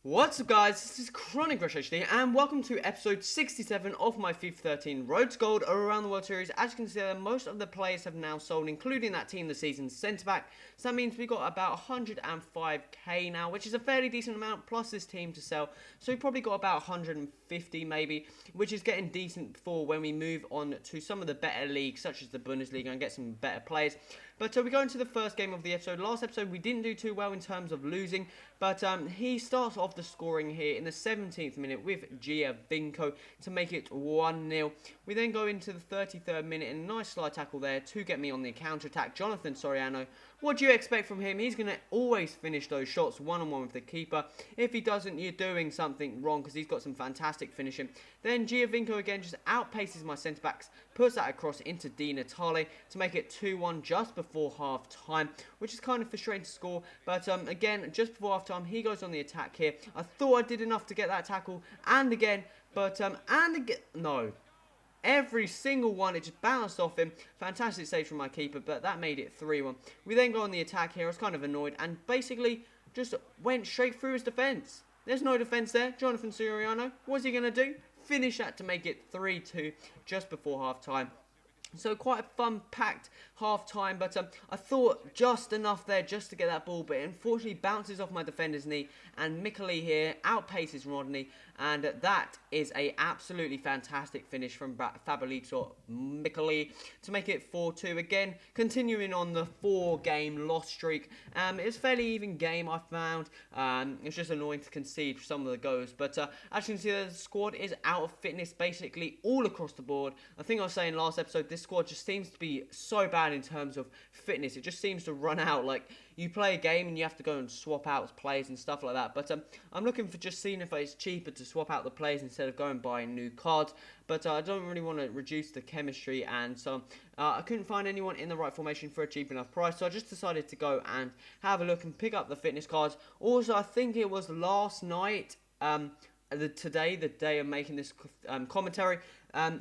What's up guys, this is Chronic Rush HD and welcome to episode 67 of my FIFA 13 Road to Gold Around the World Series. As you can see, most of the players have now sold, including that team of the season centre back. So that means we've got about 105k now, which is a fairly decent amount, plus this team to sell. So we've probably got about 150 maybe, which is getting decent for when we move on to some of the better leagues, such as the Bundesliga, and get some better players. But we go into the first game of the episode. Last episode we didn't do too well in terms of losing, but he starts off the scoring here in the 17th minute with Giovinco to make it 1-0. We then go into the 33rd minute and a nice slide tackle there to get me on the counter-attack. Jonathan Soriano, what do you expect from him? He's going to always finish those shots one-on-one with the keeper. If he doesn't, you're doing something wrong because he's got some fantastic finishing. Then Giovinco again just outpaces my centre-backs, puts that across into Di Natale to make it 2-1 just before half-time, which is kind of frustrating to score. But again, just before half-time, he goes on the attack here. I thought I did enough to get that tackle, and again, but, no. Every single one, it just bounced off him. Fantastic save from my keeper, but that made it 3-1. We then go on the attack here. I was kind of annoyed, and basically just went straight through his defence. There's no defence there. Jonathan Soriano, what's he going to do? Finish that to make it 3-2 just before half-time. So quite a fun-packed half-time, but I thought just enough there just to get that ball, but it unfortunately bounces off my defender's knee, and Mikali here outpaces Rodney, and that is a absolutely fantastic finish from Fabrizio Mikali to make it 4-2. Again, continuing on the 4-game loss streak. It was a fairly even game, I found. It was just annoying to concede some of the goals, but as you can see, the squad is out of fitness basically all across the board. I think I was saying last episode, this squad just seems to be so bad in terms of fitness. It just seems to run out. Like, you play a game and you have to go and swap out players and stuff like that. But I'm looking for just seeing if it's cheaper to swap out the players instead of going buying new cards. But I don't really want to reduce the chemistry, and so I couldn't find anyone in the right formation for a cheap enough price. So I just decided to go and have a look and pick up the fitness cards. Also, I think it was last night, today, the day of making this commentary,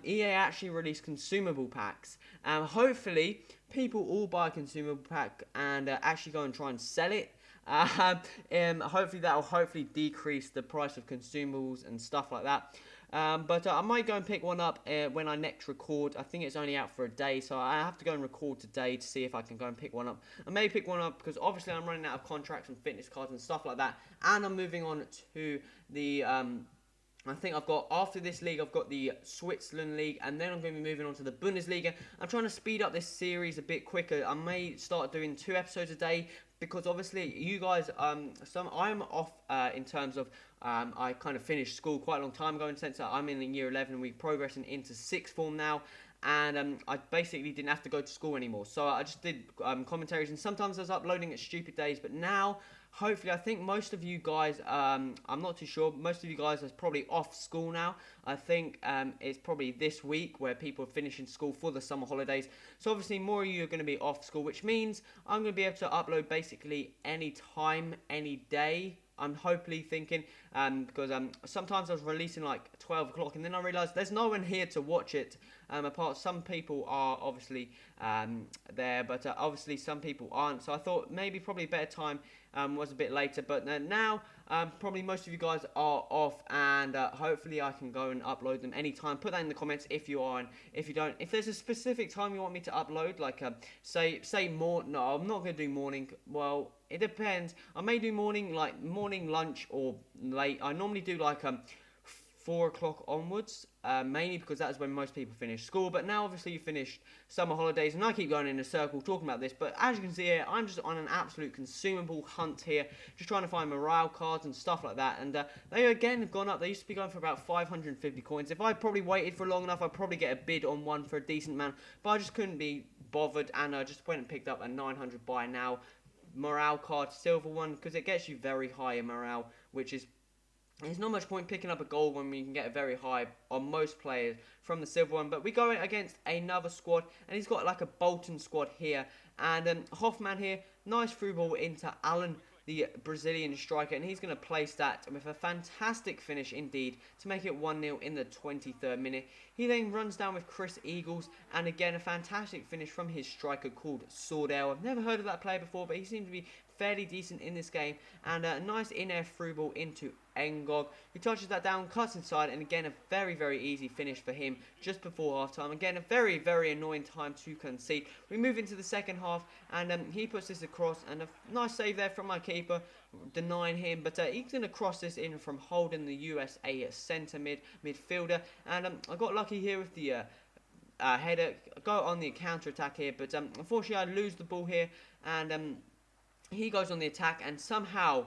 EA actually released consumable packs. Hopefully, people all buy a consumable pack and actually go and try and sell it. Hopefully, that will decrease the price of consumables and stuff like that. But I might go and pick one up when I next record. I think it's only out for a day, so I have to go and record today to see if I can go and pick one up. I may pick one up because obviously I'm running out of contracts and fitness cards and stuff like that, and I'm moving on to the I think I've got, after this league, I've got the Switzerland League, and then I'm going to be moving on to the Bundesliga. I'm trying to speed up this series a bit quicker. I may start doing 2 episodes a day, because obviously you guys, I'm off in terms of, I kind of finished school quite a long time ago, in the sense that I'm in year 11 and we're progressing into 6th form now. And I basically didn't have to go to school anymore, so I just did commentaries, and sometimes I was uploading at stupid days. But now, hopefully, I think most of you guys, I'm not too sure, most of you guys are probably off school now. I think it's probably this week where people are finishing school for the summer holidays. So obviously more of you are going to be off school, which means I'm going to be able to upload basically any time, any day. I'm hopefully thinking, because sometimes I was releasing like 12 o'clock, and then I realised there's no one here to watch it, apart some people are obviously there, but obviously some people aren't, so I thought maybe probably a better time was a bit later. But now probably most of you guys are off, and hopefully I can go and upload them anytime. Put that in the comments if you are, and if you don't, if there's a specific time you want me to upload, like say more. No, I'm not going to do morning. Well, it depends. I may do morning, like morning, lunch, or late. I normally do like 4 o'clock onwards, mainly because that's when most people finish school. But now obviously you finished summer holidays, and I keep going in a circle talking about this, but as you can see here, I'm just on an absolute consumable hunt here, just trying to find morale cards and stuff like that. And they again have gone up. They used to be going for about 550 coins. If I probably waited for long enough, I'd probably get a bid on one for a decent amount, but I just couldn't be bothered, and I just went and picked up a 900 buy now morale card, silver one, because it gets you very high in morale, which is, there's not much point picking up a gold when we can get a very high on most players from the silver one. But we go against another squad, and he's got like a Bolton squad here, and Hoffman here, nice through ball into Allen, the Brazilian striker, and he's going to place that with a fantastic finish indeed to make it 1-0 in the 23rd minute. He then runs down with Chris Eagles, and again a fantastic finish from his striker called Sordell. I've never heard of that player before, but he seemed to be fairly decent in this game, and a nice in-air through ball into Ngog, who touches that down, cuts inside, and again a very, very easy finish for him just before half-time. Again, a very, very annoying time to concede. We move into the second half, and he puts this across, and a nice save there from my keeper, denying him, but he's going to cross this in from Holden, the USA centre midfielder, and I got lucky here with the header, go on the counter-attack here, but unfortunately I lose the ball here, and he goes on the attack, and somehow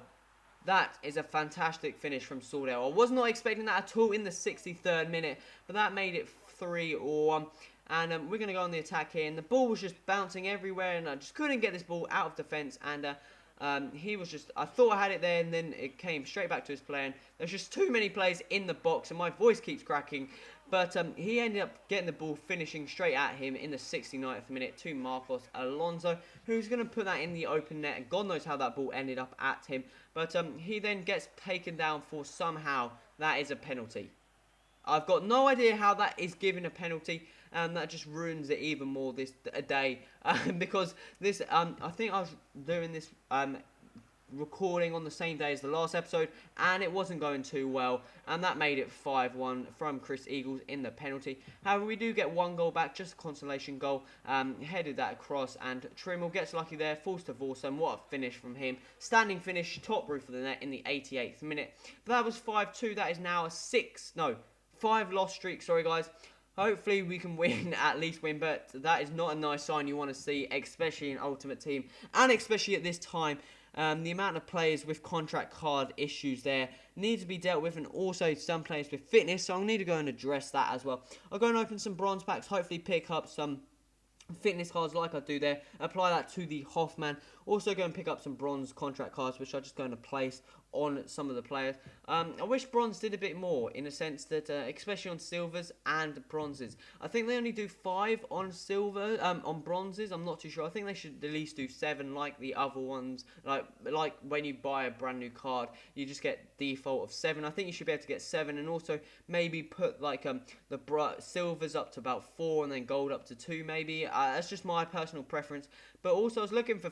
that is a fantastic finish from Sordell. I was not expecting that at all in the 63rd minute, but that made it 3-1. And we're going to go on the attack here, and the ball was just bouncing everywhere, and I just couldn't get this ball out of defence, and he was just, I thought I had it there, and then it came straight back to his player, and there's just too many players in the box, and my voice keeps cracking, but he ended up getting the ball, finishing straight at him in the 69th minute to Marcos Alonso, who's going to put that in the open net, and God knows how that ball ended up at him, but he then gets taken down for somehow, that is a penalty. I've got no idea how that is given a penalty, and that just ruins it even more this day, because this, I think I was doing this recording on the same day as the last episode, and it wasn't going too well, and that made it 5-1 from Chris Eagles in the penalty. However, we do get one goal back, just a consolation goal, headed that across, and Trimmel gets lucky there, falls to Vorson. What a finish from him, standing finish, top roof of the net in the 88th minute. But that was 5-2, that is now a 5 loss streak, sorry guys. Hopefully we can win, at least win, but that is not a nice sign you want to see, especially in Ultimate Team, and especially at this time. The amount of players with contract card issues there need to be dealt with, and also some players with fitness, so I'll need to go and address that as well. I'll go and open some bronze packs, hopefully pick up some fitness cards like I do there, apply that to the Hoffman, also go and pick up some bronze contract cards, which I'm just going to place on some of the players. I wish bronze did a bit more, in a sense that, especially on silvers and bronzes. I think they only do 5 on silver, on bronzes, I'm not too sure. I think they should at least do 7 like the other ones, like when you buy a brand new card, you just get default of 7. I think you should be able to get 7, and also maybe put like the silvers up to about 4, and then gold up to 2 maybe. That's just my personal preference. But also I was looking for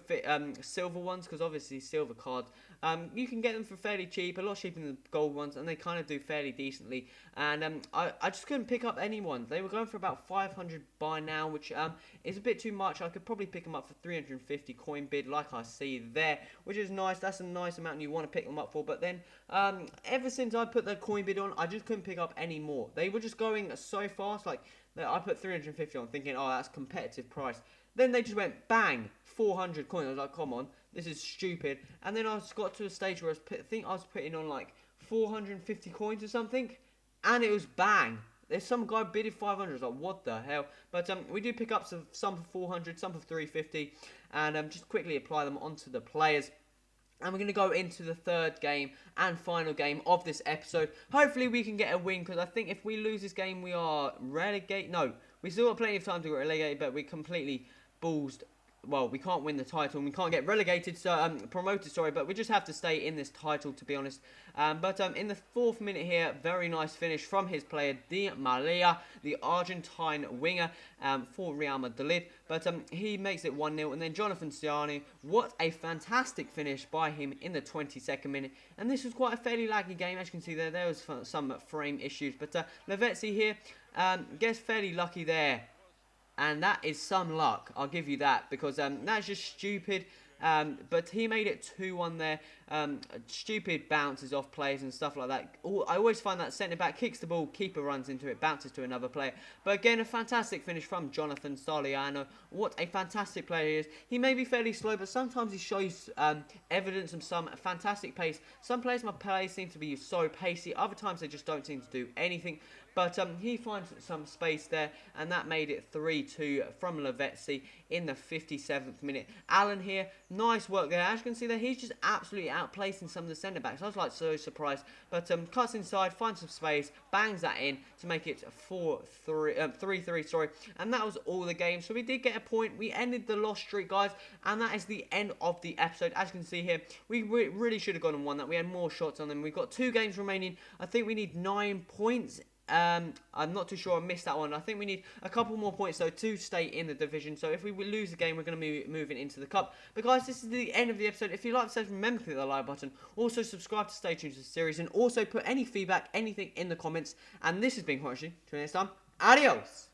silver ones, because obviously silver cards, you can get them for fairly cheap, a lot cheaper than the gold ones, and they kind of do fairly decently. And I just couldn't pick up any ones. They were going for about 500 by now, which is a bit too much. I could probably pick them up for 350 coin bid, like I see there, which is nice. That's a nice amount you want to pick them up for. But then ever since I put the coin bid on, I just couldn't pick up any more. They were just going so fast. Like I put 350 on, thinking, oh, that's competitive price. Then they just went bang, 400 coins. I was like, come on, this is stupid. And then I just got to a stage where I think I was putting on like 450 coins or something, and it was bang. There's some guy bidded 500. I was like, what the hell? But we do pick up some for 400, some for 350, and just quickly apply them onto the players. And we're going to go into the third game and final game of this episode. Hopefully we can get a win, because I think if we lose this game, we are relegated. No, we still got plenty of time to get relegated, but we completely ballsed. Well, we can't win the title, and we can't get relegated, so promoted, sorry, but we just have to stay in this title, to be honest. But in the 4th minute here, very nice finish from his player, Di Maria, the Argentine winger, for Real Madrid. But he makes it 1-0, and then Jonathan Ciani, what a fantastic finish by him in the 22nd minute. And this was quite a fairly laggy game, as you can see there. There was some frame issues, but Lavezzi here gets fairly lucky there. And that is some luck, I'll give you that, because that's just stupid. But he made it 2-1 there. Stupid bounces off players and stuff like that. I always find that centre-back kicks the ball, keeper runs into it, bounces to another player. But again, a fantastic finish from Jonathan Saliano. What a fantastic player he is. He may be fairly slow, but sometimes he shows evidence of some fantastic pace. Some players, my players seem to be so pacey. Other times they just don't seem to do anything. But he finds some space there, and that made it 3-2 from Lavezzi in the 57th minute. Allen here, nice work there. As you can see there, he's just absolutely outplacing some of the centre-backs. I was like so surprised. But cuts inside, finds some space, bangs that in to make it 3-3, sorry. And that was all the game. So we did get a point. We ended the loss streak, guys, and that is the end of the episode. As you can see here, we really should have gone and won that. We had more shots on them. We've got 2 games remaining. I think we need 9 points. I'm not too sure. I missed that one. I think we need a couple more points, though, to stay in the division. So if we lose the game, we're going to be moving into the cup. But, guys, this is the end of the episode. If you like the episode, remember to click the like button. Also, subscribe to stay tuned to the series. And also put any feedback, anything in the comments. And this has been HowTo. Till next time, adios!